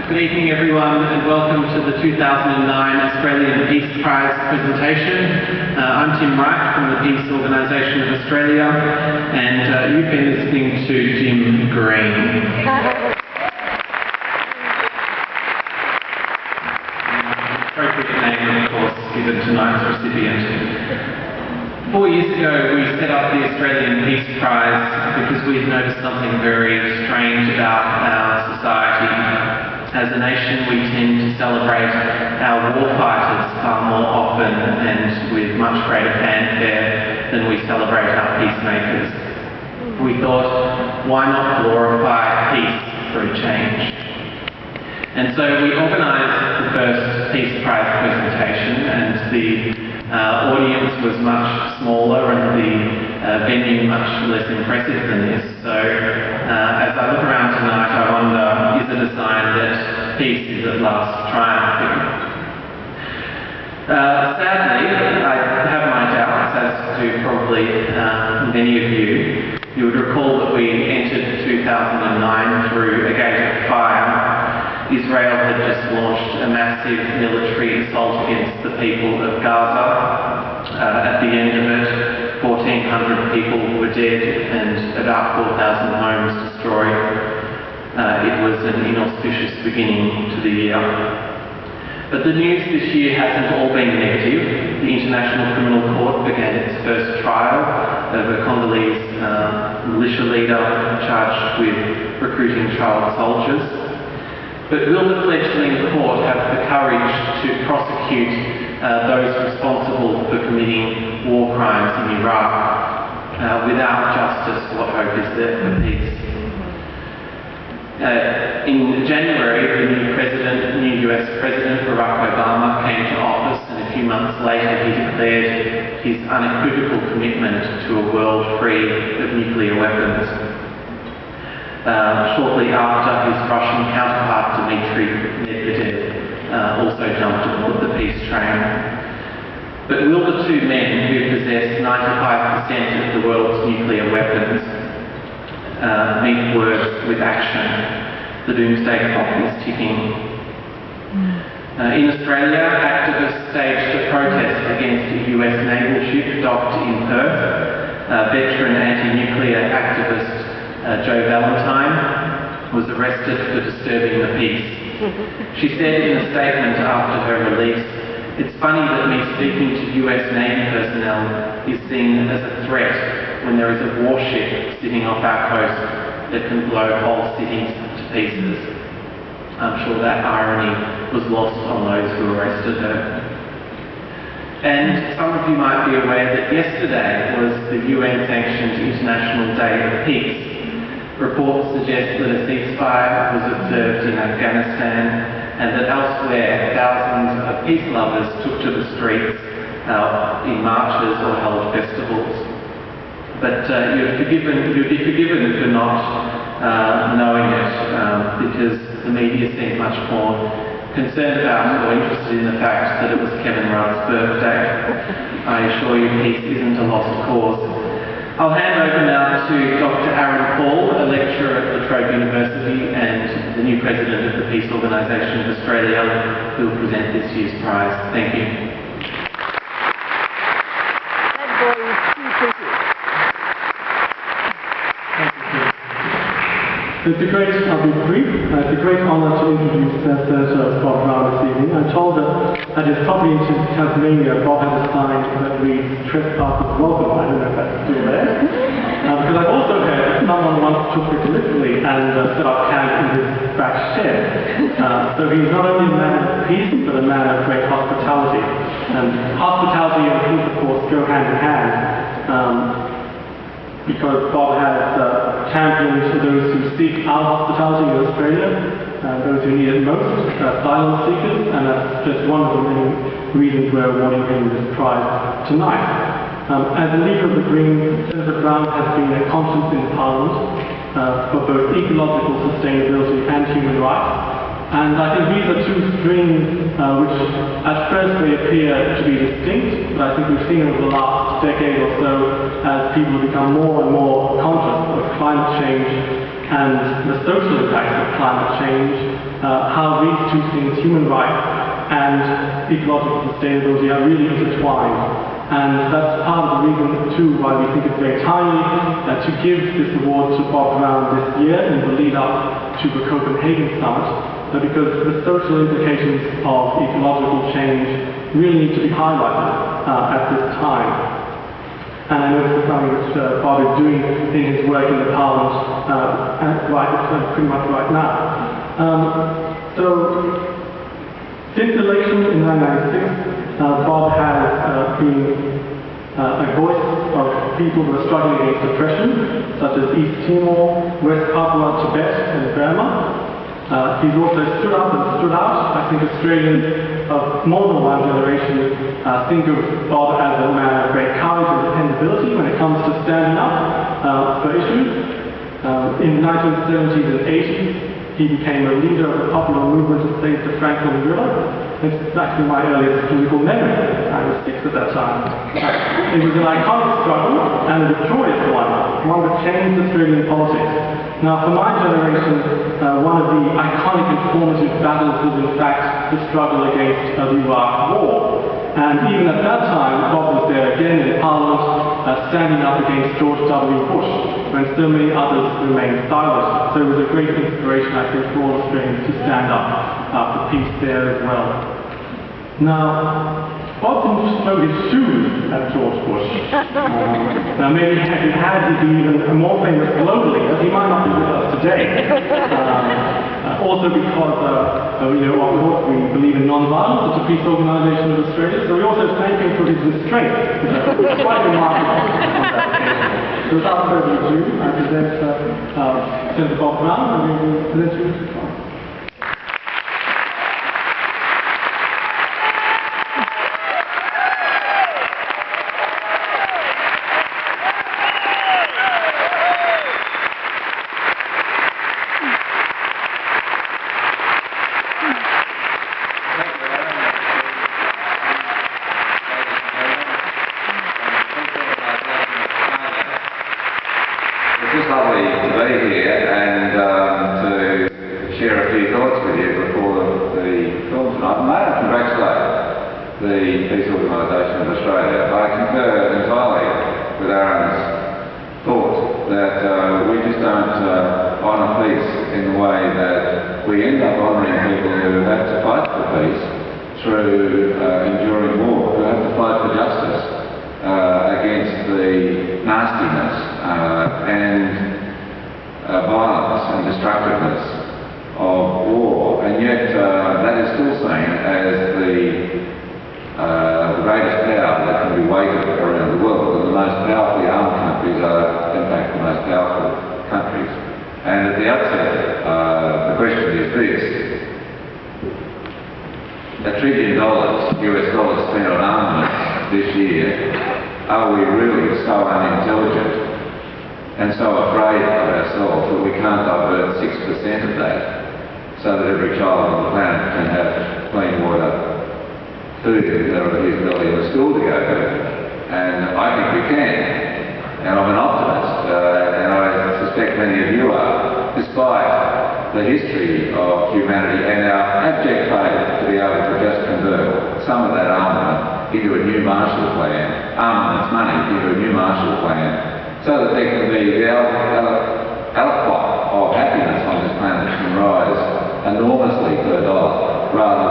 Good evening everyone and welcome to the 2009 Australian Peace Prize presentation. I'm Tim Wright from the Peace Organisation of Australia and you've been listening to Jim Green. Appropriate name of course given tonight's recipient. 4 years ago we set up the Australian Peace Prize because we had noticed something very strange about our society. As a nation we tend to celebrate our war fighters far more often and with much greater fanfare than we celebrate our peacemakers. We thought, why not glorify peace for a change? And so we organised the first Peace Prize presentation and the audience was much smaller and the venue much less impressive than this. So as I look around tonight I wonder, is it a sign that peace is at last triumphing? Sadly, I have my doubts, as do probably many of you. You would recall that we entered 2009 through a gate of fire. Israel had just launched a massive military assault against the people of Gaza. At the end of it, 1,400 people were dead and about 4,000 homes destroyed. It was an inauspicious beginning to the year. But the news this year hasn't all been negative. The International Criminal Court began its first trial of a Congolese militia leader charged with recruiting child soldiers. But will the fledgling court have the courage to prosecute those responsible for committing war crimes in Iraq? Without justice, what hope is there for peace? In January, the new US President Barack Obama came to office, and a few months later he declared his unequivocal commitment to a world free of nuclear weapons. Shortly after, his Russian counterpart Dmitry Medvedev also jumped aboard the peace train. But will the two men who possess 95% of the world's nuclear weapons meet words with action? The doomsday clock is ticking. In Australia, activists staged a protest against a US naval ship docked in Perth. Veteran anti-nuclear activist Jo Valentine was arrested for disturbing the peace. She said in a statement after her release, "It's funny that me speaking to US Navy personnel is seen as a threat when there is a warship sitting off our coast that can blow whole cities to pieces." I'm sure that irony was lost on those who arrested her. And some of you might be aware that yesterday was the UN-sanctioned International Day of Peace. Reports suggest that a ceasefire was observed in Afghanistan and that elsewhere thousands of peace lovers took to the streets in marches or held festivals. But you'd be forgiven for not knowing it because the media seemed much more concerned about or interested in the fact that it was Kevin Rudd's birthday. I assure you peace isn't a lost cause. I'll hand over now to Dr. Aaron Paul, a lecturer at La Trobe University and the new president of the Peace Organisation of Australia, who will present this year's prize. Thank you. It's a great, I'll be brief, it's a great honour to introduce Senator Bob Brown this evening. I'm told that at his property in Tasmania, Bob has a sign that reads "Trespassers Welcome." I don't know if that's still there. Because I've also heard that someone once took it literally and set up camp in his back shed. So he's not only a man of peace, but a man of great hospitality. And hospitality and peace, of course, go hand in hand. Because Bob has championed those who seek our hospitality in Australia, those who need it most, asylum seekers, and that's just one of the many reasons we're awarding him this prize tonight. As the leader of the Greens, Senator Brown has been a constant in Parliament for both ecological sustainability and human rights. And I think these are two streams which at first may appear to be distinct, but I think we've seen over the last decade or so as people become more and more conscious of climate change and the social impacts of climate change, how these two things, human rights and ecological sustainability, are really intertwined. And that's part of the reason, too, why we think it's very timely to give this award to Bob Brown this year in the lead-up to the Copenhagen summit, because the social implications of ecological change really need to be highlighted at this time. And I know this is something which Bob is doing in his work in the Parliament pretty much right now. Since elections in 1996, Bob has been a voice of people who are struggling against oppression, such as East Timor, West Papua, Tibet, and Burma. He's also stood up and stood out. I think Australians of more than one generation think of Bob as a man of great courage and dependability when it comes to standing up for issues. In the 1970s and 80s, he became a leader of the popular movement that saved the Franklin River. It's actually my earliest political memory. I was 6 at that time. It was an iconic struggle and a victorious one that changed Australian politics. Now, for my generation, one of the iconic and formative battles was in fact the struggle against the Iraq War. And even at that time, Bob was there again in Parliament, standing up against George W. Bush, when so many others remained silent. So it was a great inspiration, I think, for all Australians to stand up for peace there as well. Now, Bob didn't throw his shoes at George Bush. Now, maybe if he had, he'd be even more famous globally, as he might not be with us today. Also because, of course, we believe in non-violence. It's a peace organisation of Australia, so we also thank him for his restraint. It's quite remarkable on that occasion. So without further ado, I present Senator Bob Brown, and we will present you to Tom. It's just lovely to be here and to share a few thoughts with you before the film tonight. And I congratulate the Peace Organisation of Australia. I concur entirely with Aaron's thought that we just don't honour peace in the way that we end up honouring people who have to fight for peace through enduring war, who have to fight for justice against the nastiness and violence and destructiveness of war, and yet that is still seen as the greatest power that can be weighted around the world, and the most powerfully armed countries are in fact the most powerful countries. And at the outset, the question is this: $1 trillion US dollars spent on armaments this year, are we really so unintelligent and so afraid of ourselves that we can't divert 6% of that so that every child on the planet can have clean water, food out of his belly and a school to go to? And I think we can. And I'm an optimist, and I suspect many of you are, despite the history of humanity and our abject failure to be able to just convert some of that armament into a new Marshall Plan, armaments money into a new Marshall Plan, so that there can be the outcrop of happiness on this planet can rise enormously per dollar, rather